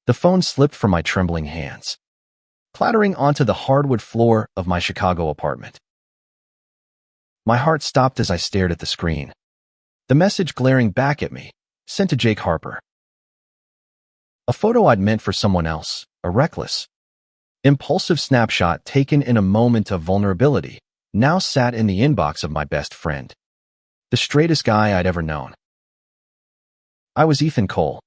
The phone slipped from my trembling hands, clattering onto the hardwood floor of my Chicago apartment. My heart stopped as I stared at the screen. The message glaring back at me, sent to Jake Harper. A photo I'd meant for someone else, a reckless, impulsive snapshot taken in a moment of vulnerability, now sat in the inbox of my best friend, the straightest guy I'd ever known. I was Ethan Cole,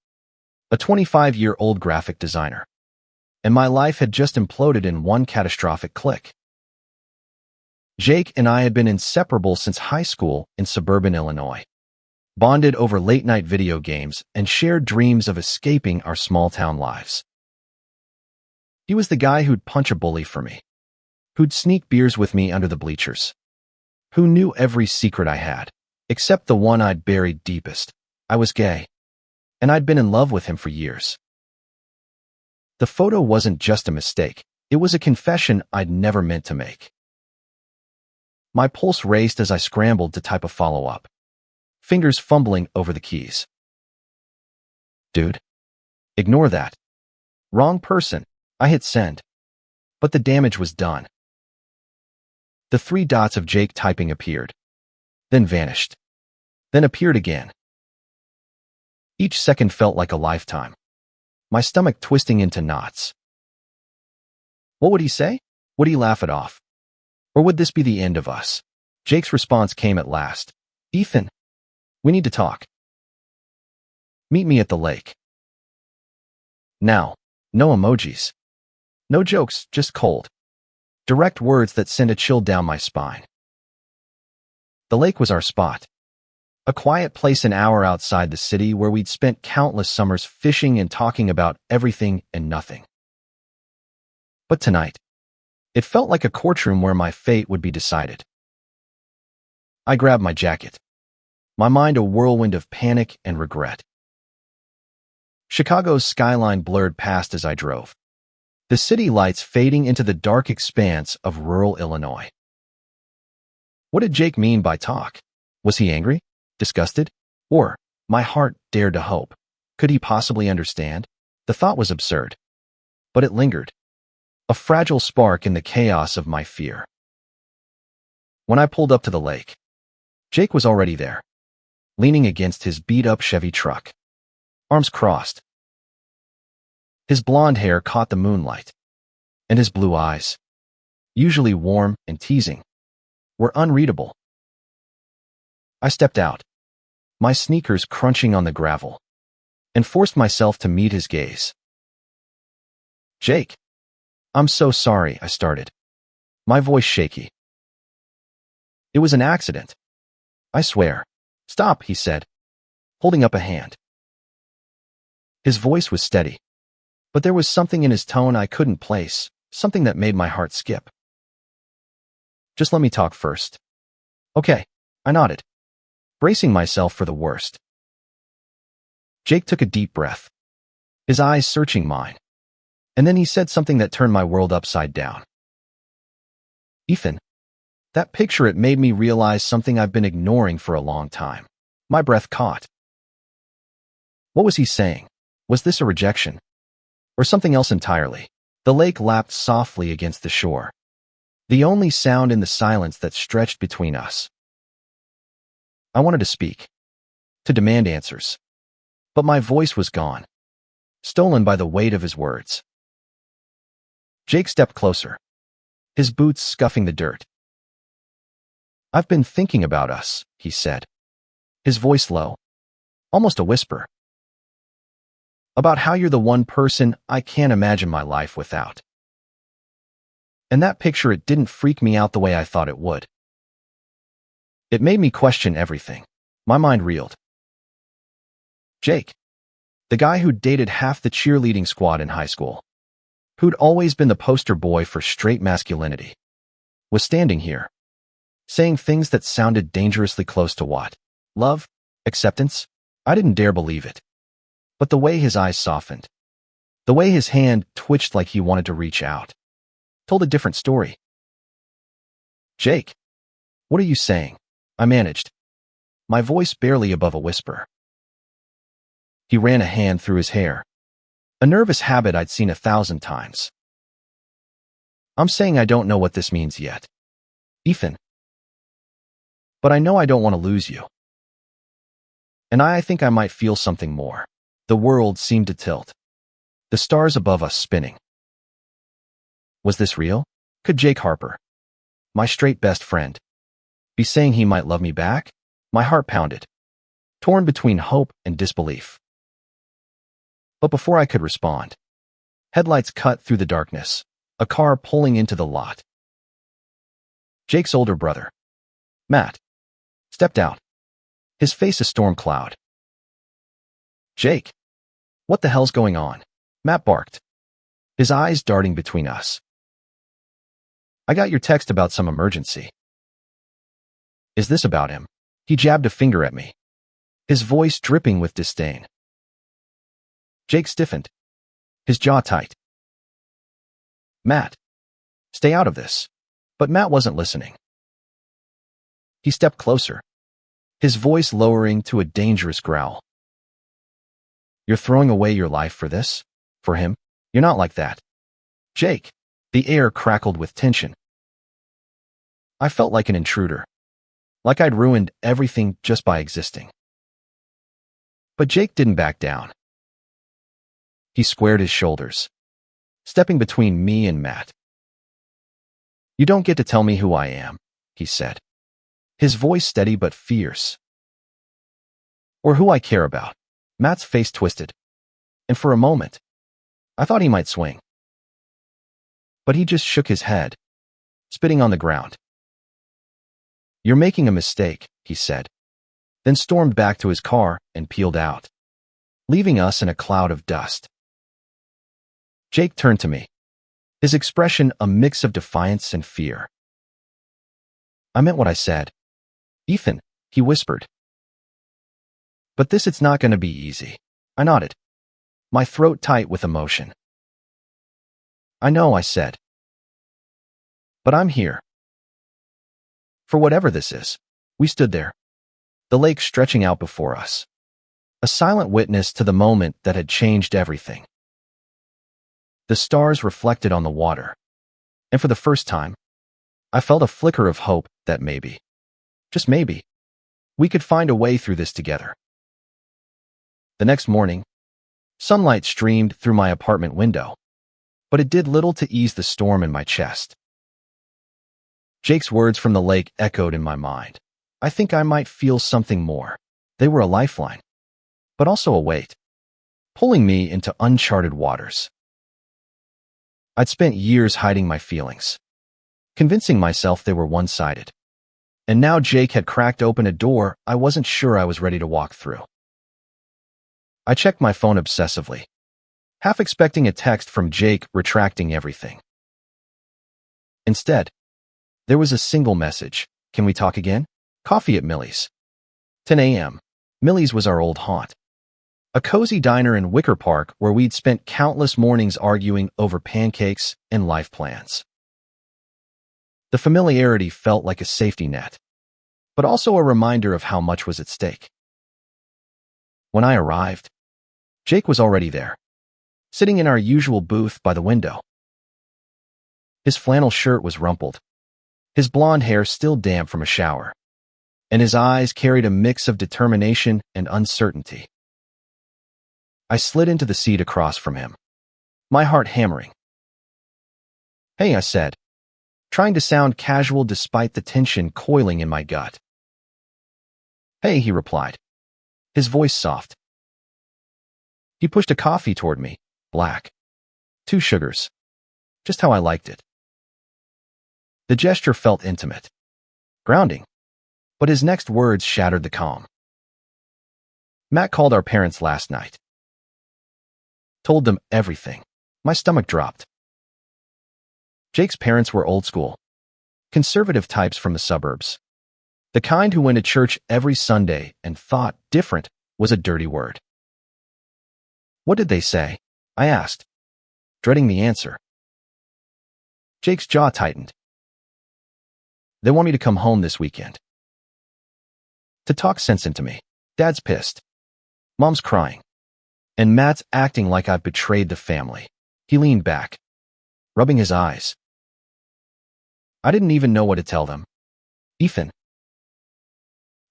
a 25-year-old graphic designer, and my life had just imploded in one catastrophic click. Jake and I had been inseparable since high school in suburban Illinois, bonded over late-night video games and shared dreams of escaping our small-town lives. He was the guy who'd punch a bully for me, who'd sneak beers with me under the bleachers, who knew every secret I had, except the one I'd buried deepest. I was gay, and I'd been in love with him for years. The photo wasn't just a mistake, it was a confession I'd never meant to make. My pulse raced as I scrambled to type a follow-up, fingers fumbling over the keys. Dude, ignore that. Wrong person. I hit send. But the damage was done. The 3 dots of Jake typing appeared, then vanished, then appeared again. Each second felt like a lifetime, my stomach twisting into knots. What would he say? Would he laugh it off? Or would this be the end of us? Jake's response came at last. Ethan, we need to talk. Meet me at the lake. Now, no emojis. No jokes, just cold, direct words that sent a chill down my spine. The lake was our spot. A quiet place an hour outside the city where we'd spent countless summers fishing and talking about everything and nothing. But tonight, it felt like a courtroom where my fate would be decided. I grabbed my jacket, my mind a whirlwind of panic and regret. Chicago's skyline blurred past as I drove, the city lights fading into the dark expanse of rural Illinois. What did Jake mean by talk? Was he angry? Disgusted? Or, my heart dared to hope, could he possibly understand? The thought was absurd, but it lingered, a fragile spark in the chaos of my fear. When I pulled up to the lake, Jake was already there, leaning against his beat-up Chevy truck, arms crossed. His blonde hair caught the moonlight, and his blue eyes, usually warm and teasing, were unreadable. I stepped out, my sneakers crunching on the gravel, and forced myself to meet his gaze. Jake, I'm so sorry, I started, my voice shaky. It was an accident. I swear. Stop, he said, holding up a hand. His voice was steady, but there was something in his tone I couldn't place, something that made my heart skip. Just let me talk first. Okay, I nodded, bracing myself for the worst. Jake took a deep breath, his eyes searching mine, and then he said something that turned my world upside down. Ethan, that picture, it made me realize something I've been ignoring for a long time. My breath caught. What was he saying? Was this a rejection? Or something else entirely? The lake lapped softly against the shore, the only sound in the silence that stretched between us. I wanted to speak, to demand answers, but my voice was gone, stolen by the weight of his words. Jake stepped closer, his boots scuffing the dirt. I've been thinking about us, he said, his voice low, almost a whisper. About how you're the one person I can't imagine my life without. And that picture, it didn't freak me out the way I thought it would. It made me question everything. My mind reeled. Jake, the guy who dated half the cheerleading squad in high school, who'd always been the poster boy for straight masculinity, was standing here, saying things that sounded dangerously close to what? Love? Acceptance? I didn't dare believe it. But the way his eyes softened, the way his hand twitched like he wanted to reach out, told a different story. Jake, what are you saying? I managed, my voice barely above a whisper. He ran a hand through his hair, A nervous habit I'd seen 1,000 times. I'm saying I don't know what this means yet, Ethan. But I know I don't want to lose you. And I think I might feel something more. The world seemed to tilt. The stars above us spinning. Was this real? Could Jake Harper, my straight best friend, be saying he might love me back? My heart pounded, torn between hope and disbelief. But before I could respond, headlights cut through the darkness, a car pulling into the lot. Jake's older brother, Matt, stepped out, his face a storm cloud. Jake, what the hell's going on? Matt barked, his eyes darting between us. I got your text about some emergency. Is this about him? He jabbed a finger at me, his voice dripping with disdain. Jake stiffened, his jaw tight. Matt, stay out of this. But Matt wasn't listening. He stepped closer, his voice lowering to a dangerous growl. You're throwing away your life for this? For him? You're not like that. Jake. The air crackled with tension. I felt like an intruder, like I'd ruined everything just by existing. But Jake didn't back down. He squared his shoulders, stepping between me and Matt. You don't get to tell me who I am, he said, his voice steady but fierce. Or who I care about. Matt's face twisted, and for a moment, I thought he might swing. But he just shook his head, spitting on the ground. You're making a mistake, he said, then stormed back to his car and peeled out, leaving us in a cloud of dust. Jake turned to me, his expression a mix of defiance and fear. I meant what I said. Ethan, he whispered. But it's not going to be easy. I nodded, my throat tight with emotion. I know, I said. But I'm here. For whatever this is, we stood there, the lake stretching out before us, a silent witness to the moment that had changed everything. The stars reflected on the water, and for the first time, I felt a flicker of hope that maybe, just maybe, we could find a way through this together. The next morning, sunlight streamed through my apartment window, but it did little to ease the storm in my chest. Jake's words from the lake echoed in my mind. I think I might feel something more. They were a lifeline, but also a weight, pulling me into uncharted waters. I'd spent years hiding my feelings, convincing myself they were one-sided. And now Jake had cracked open a door I wasn't sure I was ready to walk through. I checked my phone obsessively, half expecting a text from Jake retracting everything. Instead, there was a single message. Can we talk again? Coffee at Millie's. 10 a.m. Millie's was our old haunt, a cozy diner in Wicker Park where we'd spent countless mornings arguing over pancakes and life plans. The familiarity felt like a safety net, but also a reminder of how much was at stake. When I arrived, Jake was already there, sitting in our usual booth by the window. His flannel shirt was rumpled, his blonde hair still damp from a shower, and his eyes carried a mix of determination and uncertainty. I slid into the seat across from him, my heart hammering. Hey, I said, trying to sound casual despite the tension coiling in my gut. Hey, he replied, his voice soft. He pushed a coffee toward me, black. 2 sugars. Just how I liked it. The gesture felt intimate, grounding, but his next words shattered the calm. Matt called our parents last night. Told them everything. My stomach dropped. Jake's parents were old school, conservative types from the suburbs. The kind who went to church every Sunday and thought different was a dirty word. What did they say? I asked, dreading the answer. Jake's jaw tightened. They want me to come home this weekend. To talk sense into me. Dad's pissed. Mom's crying. And Matt's acting like I've betrayed the family. He leaned back, rubbing his eyes. I didn't even know what to tell them. Ethan.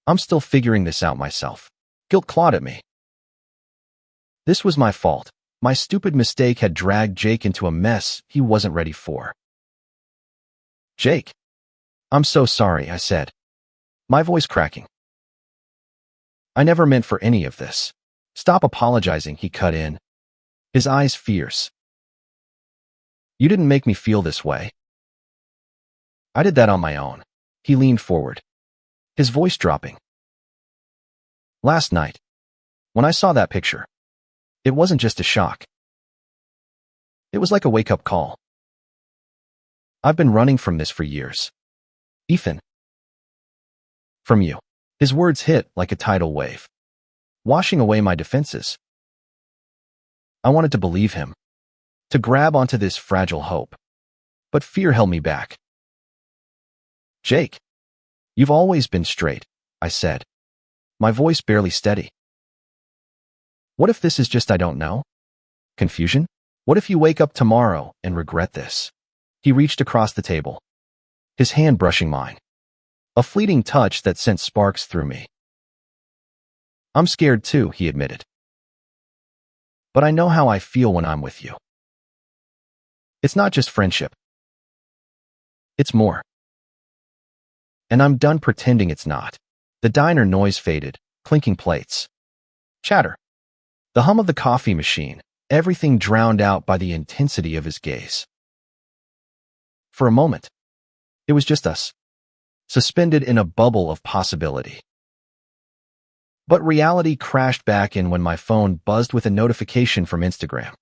I'm still figuring this out myself. Guilt clawed at me. This was my fault. My stupid mistake had dragged Jake into a mess he wasn't ready for. Jake. I'm so sorry, I said, my voice cracking. I never meant for any of this. Stop apologizing, he cut in, his eyes fierce. You didn't make me feel this way. I did that on my own. He leaned forward, his voice dropping. Last night, when I saw that picture, it wasn't just a shock. It was like a wake-up call. I've been running from this for years. Ethan. From you. His words hit like a tidal wave, washing away my defenses. I wanted to believe him, to grab onto this fragile hope, but fear held me back. Jake, you've always been straight, I said, my voice barely steady. What if this is just I don't know? Confusion? What if you wake up tomorrow and regret this? He reached across the table, his hand brushing mine, a fleeting touch that sent sparks through me. I'm scared too, he admitted. But I know how I feel when I'm with you. It's not just friendship. It's more. And I'm done pretending it's not. The diner noise faded, clinking plates, chatter, the hum of the coffee machine, everything drowned out by the intensity of his gaze. For a moment, it was just us, suspended in a bubble of possibility. But reality crashed back in when my phone buzzed with a notification from Instagram.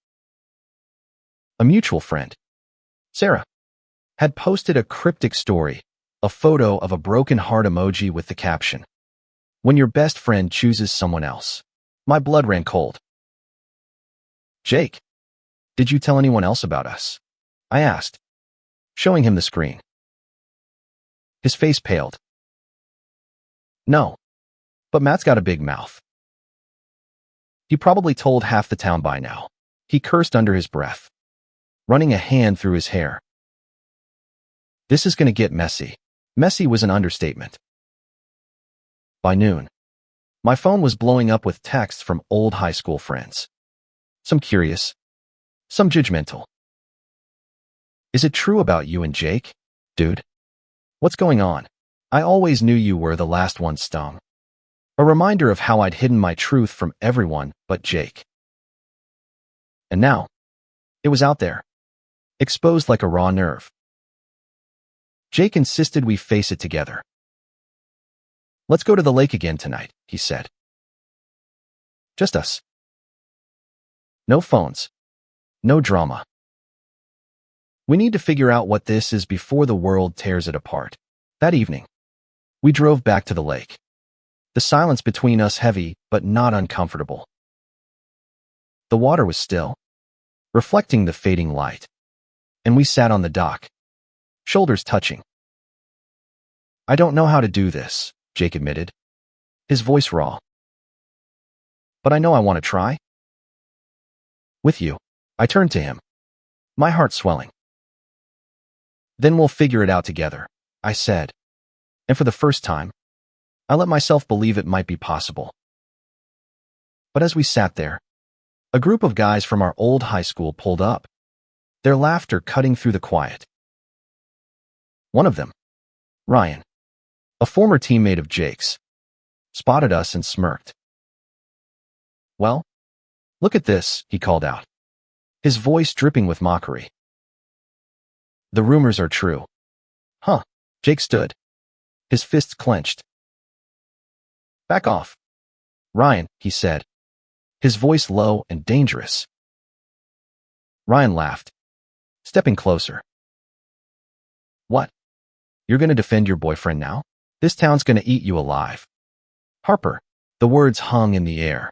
A mutual friend, Sarah, had posted a cryptic story, a photo of a broken heart emoji with the caption, "When your best friend chooses someone else." My blood ran cold. Jake, did you tell anyone else about us? I asked, showing him the screen. His face paled. No, but Matt's got a big mouth. He probably told half the town by now. He cursed under his breath, running a hand through his hair. This is going to get messy. Messy was an understatement. By noon, my phone was blowing up with texts from old high school friends. Some curious, some judgmental. Is it true about you and Jake? Dude, what's going on? I always knew you were the last one stung. A reminder of how I'd hidden my truth from everyone but Jake. And now, it was out there, exposed like a raw nerve. Jake insisted we face it together. Let's go to the lake again tonight, he said. Just us. No phones. No drama. We need to figure out what this is before the world tears it apart. That evening, we drove back to the lake. The silence between us heavy, but not uncomfortable. The water was still, reflecting the fading light, and we sat on the dock, shoulders touching. I don't know how to do this, Jake admitted, his voice raw. But I know I want to try. With you, I turned to him, my heart swelling. Then we'll figure it out together, I said, and for the first time, I let myself believe it might be possible. But as we sat there, a group of guys from our old high school pulled up, their laughter cutting through the quiet. One of them, Ryan, a former teammate of Jake's, spotted us and smirked. Well, look at this, he called out, his voice dripping with mockery. The rumors are true. Huh, Jake stood, his fists clenched. Back off. Ryan, he said, his voice low and dangerous. Ryan laughed, stepping closer. What? You're going to defend your boyfriend now? This town's going to eat you alive. Harper, the words hung in the air.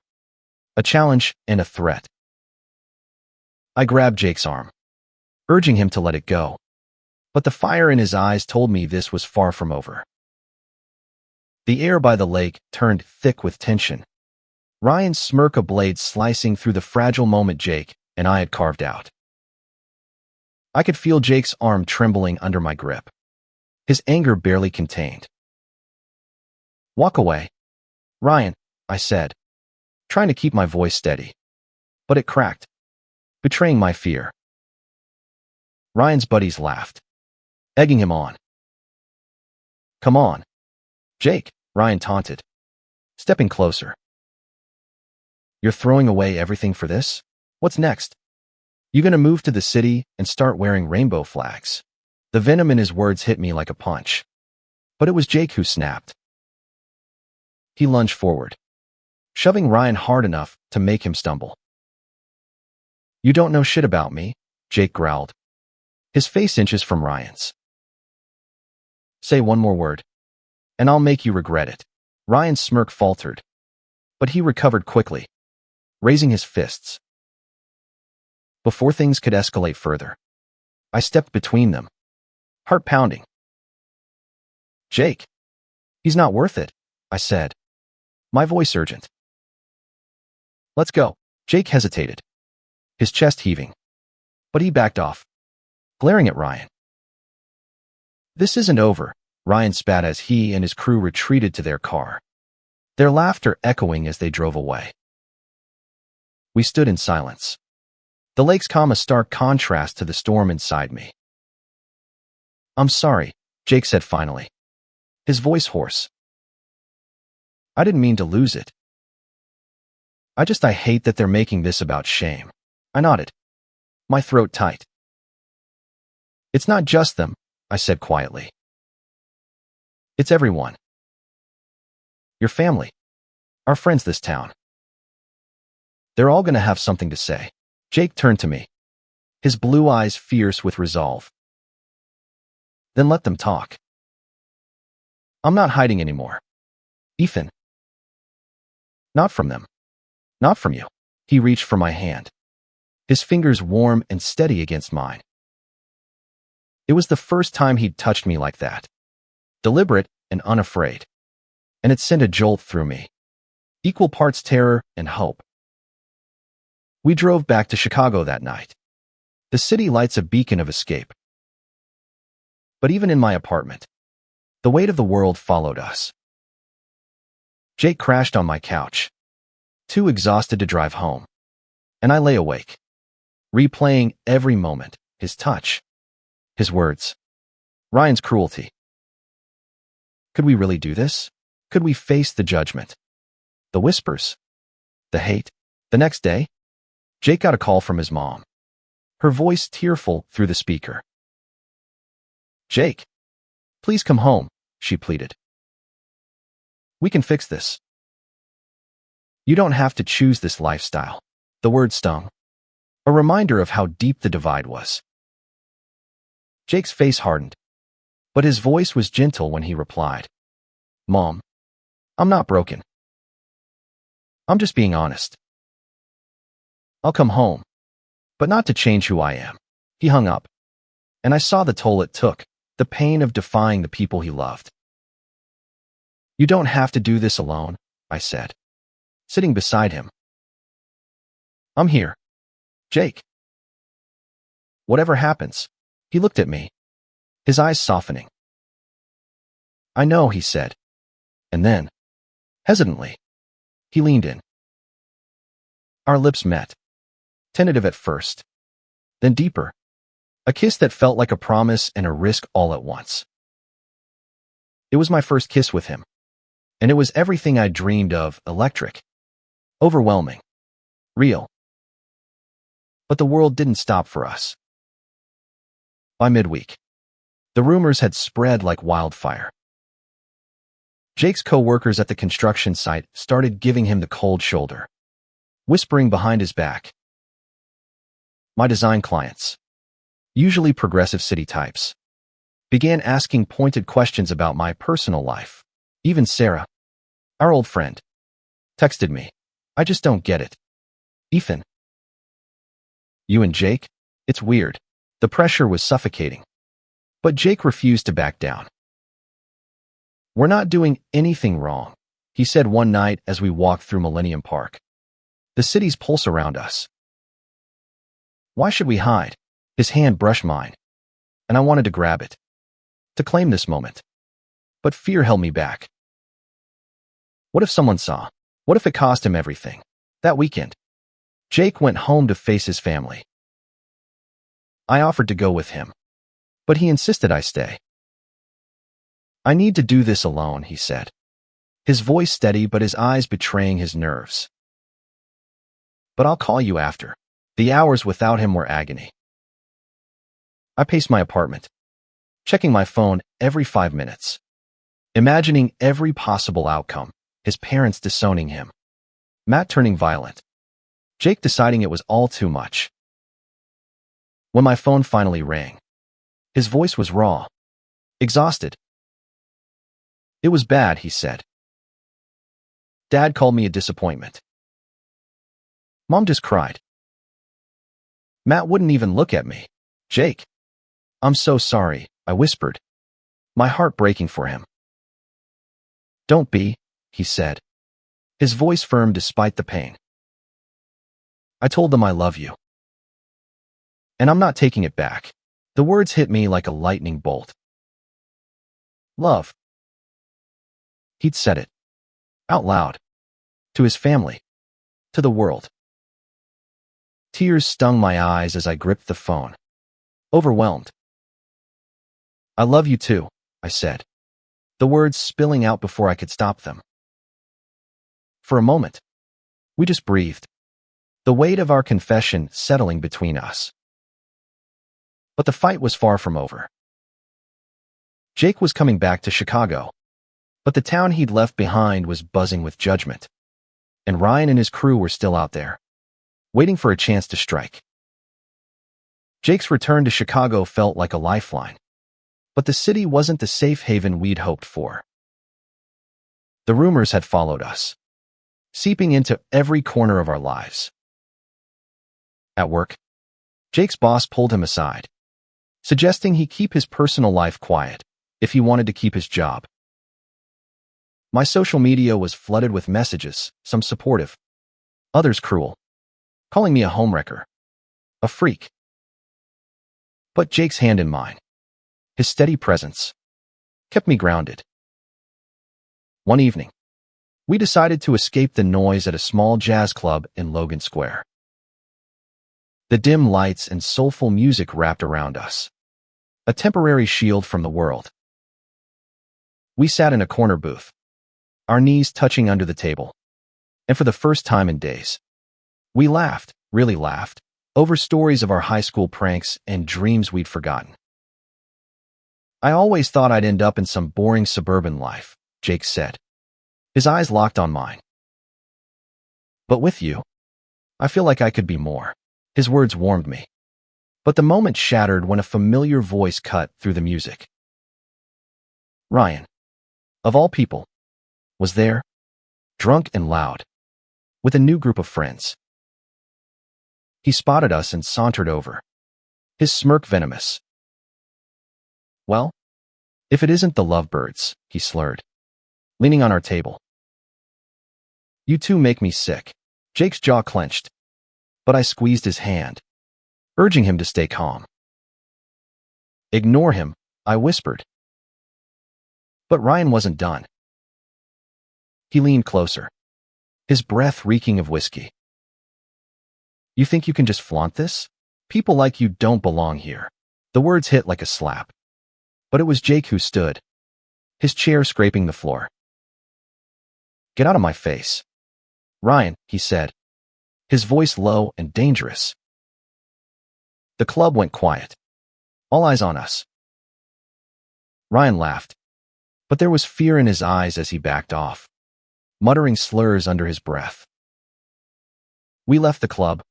A challenge and a threat. I grabbed Jake's arm, urging him to let it go. But the fire in his eyes told me this was far from over. The air by the lake turned thick with tension, Ryan's smirk, a blade slicing through the fragile moment Jake and I had carved out. I could feel Jake's arm trembling under my grip, his anger barely contained. "Walk away, Ryan," I said, trying to keep my voice steady. But it cracked, betraying my fear. Ryan's buddies laughed, egging him on. "Come on, Jake," Ryan taunted, stepping closer. "You're throwing away everything for this? What's next? You gonna move to the city and start wearing rainbow flags?" The venom in his words hit me like a punch. But it was Jake who snapped. He lunged forward, shoving Ryan hard enough to make him stumble. "You don't know shit about me," Jake growled, his face inches from Ryan's. "Say one more word, and I'll make you regret it." Ryan's smirk faltered, but he recovered quickly, raising his fists. Before things could escalate further, I stepped between them, heart pounding. "Jake, he's not worth it," I said, my voice urgent. "Let's go." Jake hesitated, his chest heaving, but he backed off, glaring at Ryan. "This isn't over," Ryan spat as he and his crew retreated to their car, their laughter echoing as they drove away. We stood in silence, the lake's calm a stark contrast to the storm inside me. "I'm sorry," Jake said finally, his voice hoarse. "I didn't mean to lose it. I hate that they're making this about shame." I nodded, my throat tight. "It's not just them," I said quietly. "It's everyone. Your family, our friends, this town. They're all gonna have something to say." Jake turned to me, his blue eyes fierce with resolve. "Then let them talk. I'm not hiding anymore. Ethan. Not from them. Not from you." He reached for my hand, his fingers warm and steady against mine. It was the first time he'd touched me like that, deliberate and unafraid, and it sent a jolt through me, equal parts terror and hope. We drove back to Chicago that night, the city lights a beacon of escape. But even in my apartment, the weight of the world followed us. Jake crashed on my couch, too exhausted to drive home, and I lay awake, replaying every moment, his touch, his words, Ryan's cruelty. Could we really do this? Could we face the judgment, the whispers, the hate? The next day, Jake got a call from his mom, her voice tearful through the speaker. "Jake, please come home," she pleaded. "We can fix this. You don't have to choose this lifestyle." The word stung, a reminder of how deep the divide was. Jake's face hardened, but his voice was gentle when he replied, "Mom, I'm not broken. I'm just being honest. I'll come home, but not to change who I am." He hung up, and I saw the toll it took, the pain of defying the people he loved. "You don't have to do this alone," I said, sitting beside him. "I'm here, Jake. Whatever happens." He looked at me, his eyes softening. "I know," he said, and then, hesitantly, he leaned in. Our lips met, tentative at first, then deeper, a kiss that felt like a promise and a risk all at once. It was my first kiss with him, and it was everything I dreamed of: electric, overwhelming, real. But the world didn't stop for us. By midweek, the rumors had spread like wildfire. Jake's co-workers at the construction site started giving him the cold shoulder, whispering behind his back. My design clients, usually progressive city types, began asking pointed questions about my personal life. Even Sarah, our old friend, texted me, "I just don't get it. Ethan, you and Jake? It's weird." The pressure was suffocating, but Jake refused to back down. "We're not doing anything wrong," he said one night as we walked through Millennium Park. The city's pulse around us. Why should we hide? His hand brushed mine, and I wanted to grab it, to claim this moment. But fear held me back. What if someone saw? What if it cost him everything? That weekend, Jake went home to face his family. I offered to go with him, but he insisted I stay. I need to do this alone, he said, his voice steady but his eyes betraying his nerves. But I'll call you after. The hours without him were agony. I paced my apartment, checking my phone every 5 minutes, imagining every possible outcome. His parents disowning him, Matt turning violent, Jake deciding it was all too much. When my phone finally rang, his voice was raw, exhausted. It was bad, he said. Dad called me a disappointment. Mom just cried. Matt wouldn't even look at me. Jake. I'm so sorry, I whispered, my heart breaking for him. Don't be, he said, his voice firm despite the pain. I told them I love you. And I'm not taking it back. The words hit me like a lightning bolt. Love. He'd said it. Out loud. To his family. To the world. Tears stung my eyes as I gripped the phone. Overwhelmed. I love you too, I said, the words spilling out before I could stop them. For a moment, we just breathed, the weight of our confession settling between us. But the fight was far from over. Jake was coming back to Chicago, but the town he'd left behind was buzzing with judgment, and Ryan and his crew were still out there, waiting for a chance to strike. Jake's return to Chicago felt like a lifeline, but the city wasn't the safe haven we'd hoped for. The rumors had followed us, seeping into every corner of our lives. At work, Jake's boss pulled him aside, suggesting he keep his personal life quiet if he wanted to keep his job. My social media was flooded with messages, some supportive, others cruel, calling me a homewrecker, a freak. But Jake's hand in mine, his steady presence, kept me grounded. One evening, we decided to escape the noise at a small jazz club in Logan Square. The dim lights and soulful music wrapped around us, a temporary shield from the world. We sat in a corner booth, our knees touching under the table, and for the first time in days, we laughed, really laughed, over stories of our high school pranks and dreams we'd forgotten. I always thought I'd end up in some boring suburban life, Jake said, his eyes locked on mine. But with you, I feel like I could be more. His words warmed me. But the moment shattered when a familiar voice cut through the music. Ryan, of all people, was there, drunk and loud, with a new group of friends. He spotted us and sauntered over, his smirk venomous. Well, if it isn't the lovebirds, he slurred, leaning on our table. You two make me sick. Jake's jaw clenched, but I squeezed his hand, urging him to stay calm. Ignore him, I whispered. But Ryan wasn't done. He leaned closer, his breath reeking of whiskey. You think you can just flaunt this? People like you don't belong here. The words hit like a slap. But it was Jake who stood, his chair scraping the floor. Get out of my face. Ryan, he said, his voice low and dangerous. The club went quiet, all eyes on us. Ryan laughed, but there was fear in his eyes as he backed off, muttering slurs under his breath. We left the club,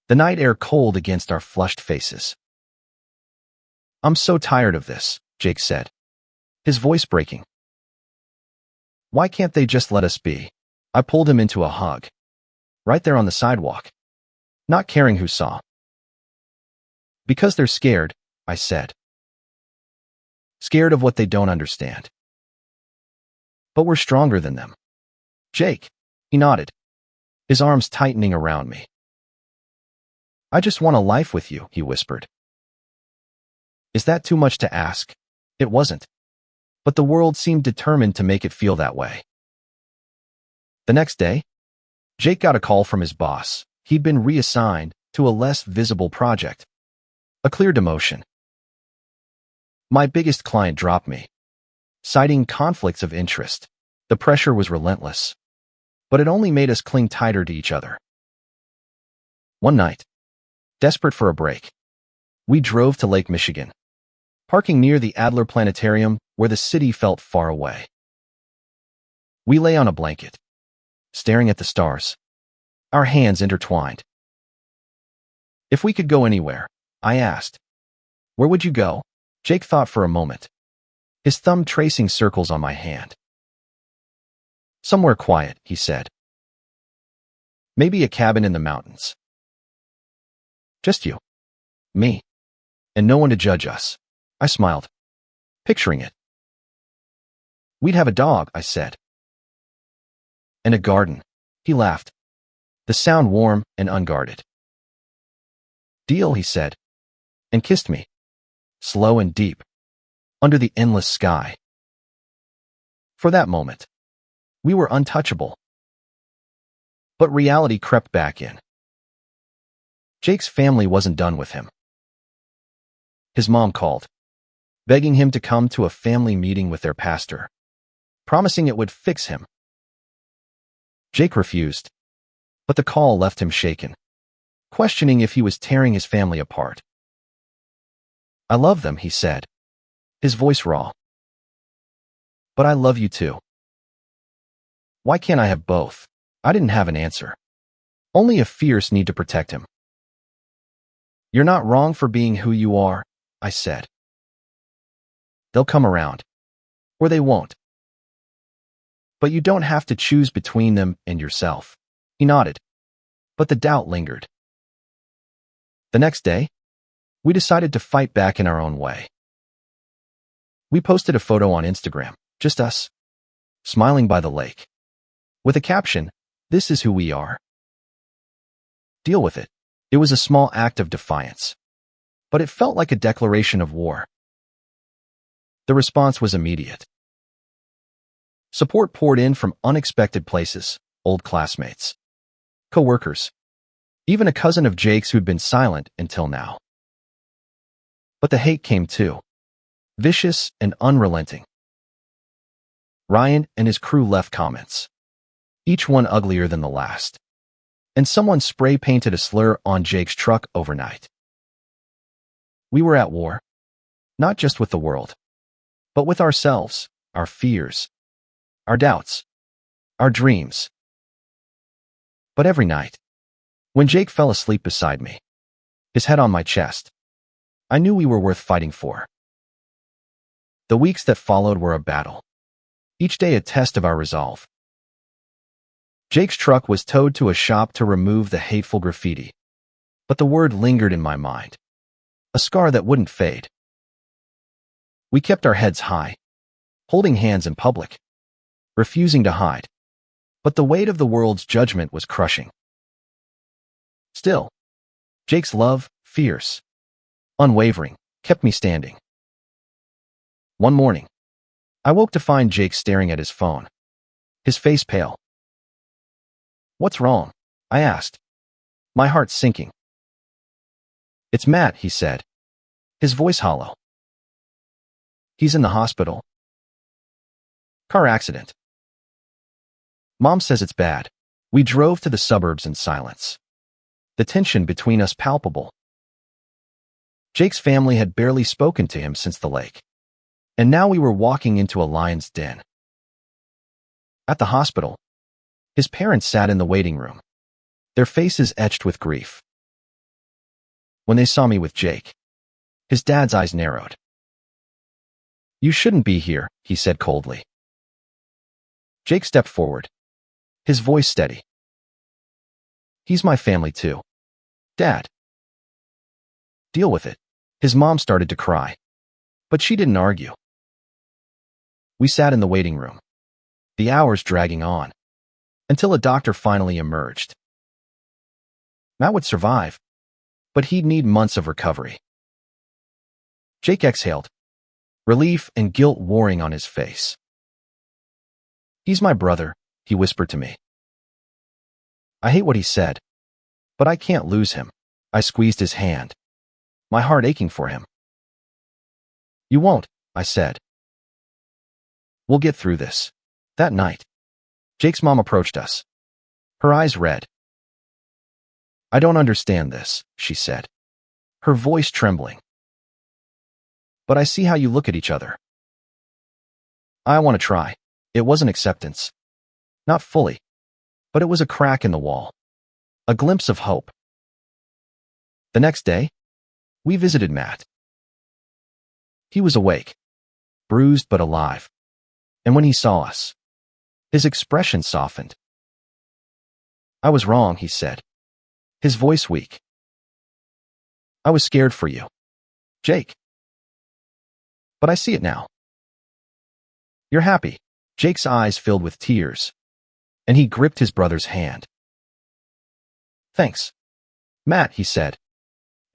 the night air cold against our flushed faces. I'm so tired of this, Jake said, his voice breaking. Why can't they just let us be? I pulled him into a hug, right there on the sidewalk, not caring who saw. Because they're scared, I said. Scared of what they don't understand. But we're stronger than them. Jake. He nodded, his arms tightening around me. I just want a life with you, he whispered. Is that too much to ask? It wasn't. But the world seemed determined to make it feel that way. The next day, Jake got a call from his boss. He'd been reassigned to a less visible project. A clear demotion. My biggest client dropped me, citing conflicts of interest. The pressure was relentless, but it only made us cling tighter to each other. One night, desperate for a break, we drove to Lake Michigan, parking near the Adler Planetarium where the city felt far away. We lay on a blanket, staring at the stars, our hands intertwined. If we could go anywhere, I asked. Where would you go? Jake thought for a moment, his thumb tracing circles on my hand. Somewhere quiet, he said. Maybe a cabin in the mountains. Just you, me, and no one to judge us. I smiled, picturing it. We'd have a dog, I said. And a garden. He laughed, the sound warm and unguarded. Deal, he said, and kissed me, slow and deep, under the endless sky. For that moment, we were untouchable. But reality crept back in. Jake's family wasn't done with him. His mom called, begging him to come to a family meeting with their pastor, promising it would fix him. Jake refused, but the call left him shaken, questioning if he was tearing his family apart. I love them, he said, his voice raw. But I love you too. Why can't I have both? I didn't have an answer. Only a fierce need to protect him. You're not wrong for being who you are, I said. They'll come around, or they won't. But you don't have to choose between them and yourself. He nodded, but the doubt lingered. The next day, we decided to fight back in our own way. We posted a photo on Instagram, just us, smiling by the lake, with a caption, "This is who we are. Deal with it." It was a small act of defiance, but it felt like a declaration of war. The response was immediate. Support poured in from unexpected places, old classmates, co-workers, even a cousin of Jake's who'd been silent until now. But the hate came too, vicious and unrelenting. Ryan and his crew left comments, each one uglier than the last, and someone spray-painted a slur on Jake's truck overnight. We were at war, not just with the world, but with ourselves, our fears, our doubts, our dreams. But every night, when Jake fell asleep beside me, his head on my chest, I knew we were worth fighting for. The weeks that followed were a battle, each day a test of our resolve. Jake's truck was towed to a shop to remove the hateful graffiti, but the word lingered in my mind, a scar that wouldn't fade. We kept our heads high, holding hands in public, refusing to hide, but the weight of the world's judgment was crushing. Still, Jake's love, fierce, unwavering, kept me standing. One morning, I woke to find Jake staring at his phone, his face pale. "What's wrong?" I asked, my heart sinking. "It's Matt," he said, his voice hollow. "He's in the hospital. Car accident. Mom says it's bad." We drove to the suburbs in silence, the tension between us palpable. Jake's family had barely spoken to him since the lake, and now we were walking into a lion's den. At the hospital, his parents sat in the waiting room, their faces etched with grief. When they saw me with Jake, his dad's eyes narrowed. "You shouldn't be here," he said coldly. Jake stepped forward, his voice steady. "He's my family too, Dad. Deal with it." His mom started to cry, but she didn't argue. We sat in the waiting room, the hours dragging on, until a doctor finally emerged. Matt would survive, but he'd need months of recovery. Jake exhaled, relief and guilt warring on his face. "He's my brother," he whispered to me. I hate what he said, but I can't lose him. I squeezed his hand, my heart aching for him. "You won't," I said. "We'll get through this." That night, Jake's mom approached us, her eyes red. "I don't understand this," she said, her voice trembling. "But I see how you look at each other." I want to try. It wasn't acceptance. Not fully. But it was a crack in the wall. A glimpse of hope. The next day, we visited Matt. He was awake, bruised but alive. And when he saw us, his expression softened. "I was wrong," he said, his voice weak. "I was scared for you, Jake. But I see it now." "You're happy." Jake's eyes filled with tears, and he gripped his brother's hand. "Thanks, Matt," he said,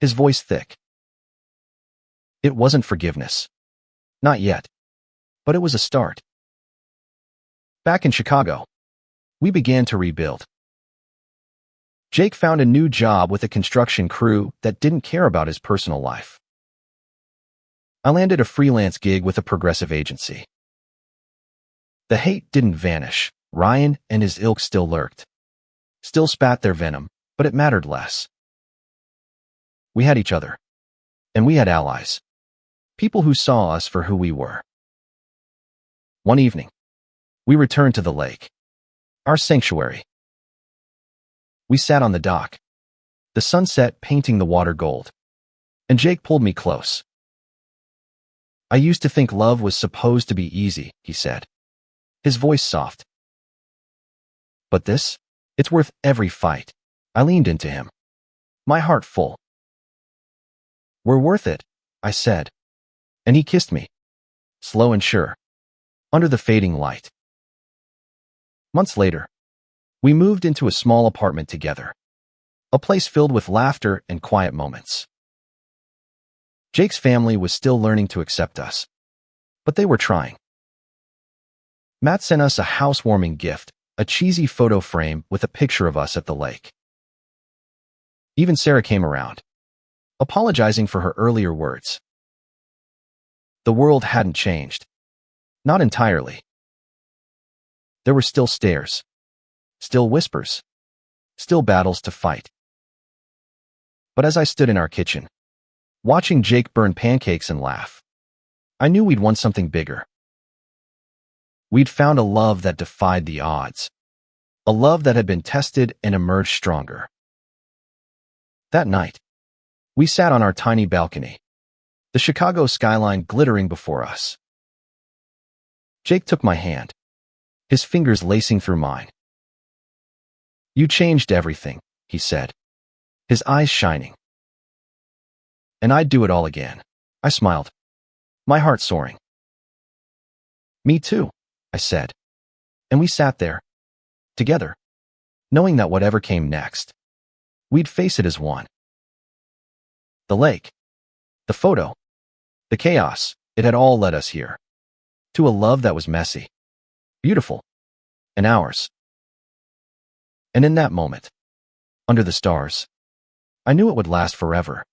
his voice thick. It wasn't forgiveness. Not yet. But it was a start. Back in Chicago, we began to rebuild. Jake found a new job with a construction crew that didn't care about his personal life. I landed a freelance gig with a progressive agency. The hate didn't vanish. Ryan and his ilk still lurked, still spat their venom, but it mattered less. We had each other, and we had allies, people who saw us for who we were. One evening, we returned to the lake, our sanctuary. We sat on the dock, the sunset painting the water gold, and Jake pulled me close. "I used to think love was supposed to be easy," he said, his voice soft. "But this? It's worth every fight." I leaned into him, my heart full. "We're worth it," I said, and he kissed me, slow and sure, under the fading light. Months later, we moved into a small apartment together, a place filled with laughter and quiet moments. Jake's family was still learning to accept us, but they were trying. Matt sent us a housewarming gift, a cheesy photo frame with a picture of us at the lake. Even Sarah came around, apologizing for her earlier words. The world hadn't changed. Not entirely. There were still stares, still whispers, still battles to fight. But as I stood in our kitchen, watching Jake burn pancakes and laugh, I knew we'd won something bigger. We'd found a love that defied the odds, a love that had been tested and emerged stronger. That night, we sat on our tiny balcony, the Chicago skyline glittering before us. Jake took my hand, his fingers lacing through mine. "You changed everything," he said, his eyes shining. "And I'd do it all again." I smiled, my heart soaring. "Me too," I said, and we sat there, together, knowing that whatever came next, we'd face it as one. The lake, the photo, the chaos, it had all led us here, to a love that was messy, beautiful, and ours. And in that moment, under the stars, I knew it would last forever.